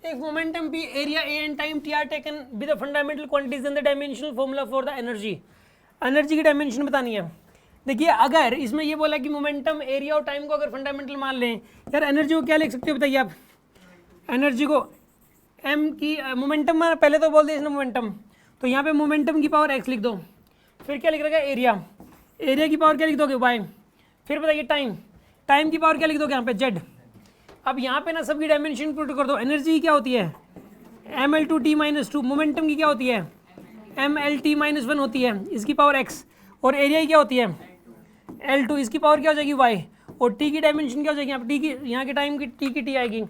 If momentum p, area a and time t are taken be the fundamental quantities, then the dimensional formula for the energy. Energy की dimension बतानी है। देखिए अगर इसमें ये बोला कि मोमेंटम, एरिया और टाइम को अगर फंडामेंटल मान लें, यार एनर्जी को क्या लिख सकते हो बताइए आप? एनर्जी को एम की मोमेंटम में पहले तो बोल दिया इसने मोमेंटम, तो यहाँ पे मोमेंटम की पावर एक्स लिख दो, फिर क्या लिख रखा है एरिया, एरिया की पावर क्या लिख दोगे वाई, फिर बताइए टाइम, टाइम की पावर क्या लिख दोगे यहाँ पे जेड। अब यहाँ पे ना सबकी डायमेंशन पुट कर दो। एनर्जी की क्या होती है M L two T minus two, momentum की क्या होती है M L T minus one होती है, इसकी पावर एक्स, और एरिया की क्या होती है एल टू, इसकी पावर क्या हो जाएगी वाई, और टी की डायमेंशन क्या हो जाएगी यहाँ टी की, यहाँ के टाइम की टी आएगी।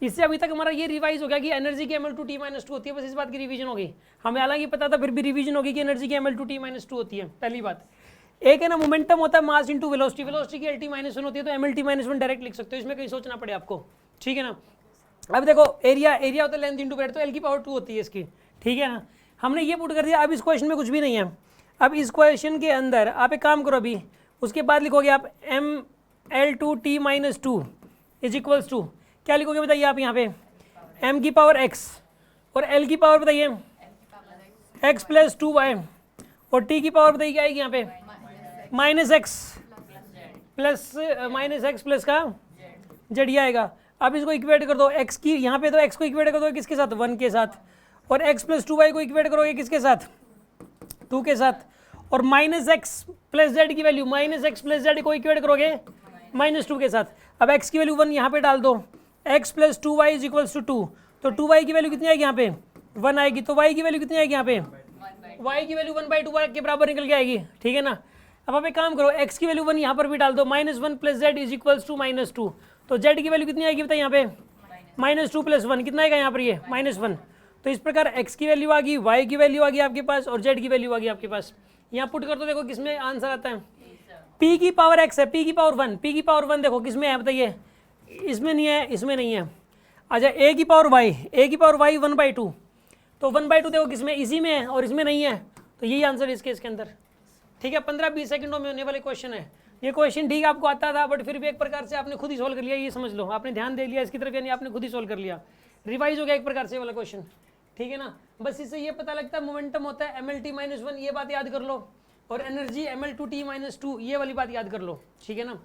इससे अभी तक हमारा ये रिवाइज हो गया कि एनर्जी की M L two T minus two होती है, बस इस बात की रिवीजन होगी। हमें हालांकि पता था, फिर भी रिवीजन होगी कि एनर्जी की M L two T minus two होती है। पहली बात एक है ना मोमेंटम होता है मास इंटू वेलोसिटी, वेलोसिटी की एल टी माइनस वन होती है, तो M L T minus one direct लिख सकते हो, इसमें कहीं सोचना पड़े आपको, ठीक है ना। अब देखो एरिया, एरिया होता है लेंथ इंटू ब्रेड्थ, तो एल की पावर टू होती है इसकी, ठीक है ना। हमने ये पुट कर दिया। अब इस क्वेश्चन में कुछ भी नहीं है। अब इस क्वेश्चन के अंदर आप एक काम करो, अभी उसके बाद लिखोगे आप M L two T minus two is equals to, क्या लिखोगे बताइए आप यहाँ पे एम की पावर एक्स, और एल की पावर बताइए एक्स प्लस टू वाई, और टी की पावर बताइए क्या आएगी यहाँ पे minus X plus minus X plus का जेड आएगा। अब इसको इक्वेट कर दो एक्स की, यहाँ पे तो एक्स को इक्वेट कर दो किसके साथ वन के साथ, और एक्स प्लस टू वाई को इक्वेट करोगे किसके साथ टू के साथ, और माइनस एक्स प्लस जेड की value minus X plus Z को इक्वेट करोगे माइनस टू के साथ। अब एक्स की वैल्यू वन यहाँ पे डाल दो, X plus two Y is equals to two, तो टू वाई की वैल्यू कितनी आएगी यहाँ पे वन आएगी, तो वाई की वैल्यू कितनी आएगी यहाँ पे वाई की वैल्यू वन बाई टू के बराबर निकल के आएगी, ठीक है ना। अब आप एक काम करो एक्स की वैल्यू वन यहाँ पर भी डाल दो, minus one plus Z is equals to minus two, तो जेड की वैल्यू कितनी आएगी बताइए यहाँ पे माइनस टू प्लस वन, कितना आएगा यहाँ पर ये माइनस वन। तो इस प्रकार एक्स की वैल्यू आ गई, वाई की वैल्यू आ गई आपके पास, और जेड की वैल्यू आ गई आपके पास। यहाँ पुट कर दो, देखो किसमें आंसर आता है पी की पावर एक्स है, पी की पावर वन, पी की पावर वन देखो किसमें है बताइए, इसमें नहीं है, इसमें नहीं है। अच्छा ए की पावर वाई, ए की power Y one by two, तो वन बाई टू देखो किसमें इसी में है और इसमें नहीं है, तो यही आंसर है इसके अंदर, ठीक है। 15-20 सेकंडों में होने वाले क्वेश्चन है ये। क्वेश्चन ठीक आपको आता था, बट फिर भी एक प्रकार से आपने खुद ही सोल्व कर लिया, ये समझ लो, आपने ध्यान दे लिया इसकी तरफ, यानी आपने खुद ही सोल्व कर लिया, रिवाइज हो गया एक प्रकार से वाला क्वेश्चन, ठीक है ना। बस इससे ये पता लगता है मोमेंटम होता है M L T minus one, ये बात याद कर लो, और energy M L two T minus two, ये वाली बात याद कर लो, ठीक है ना।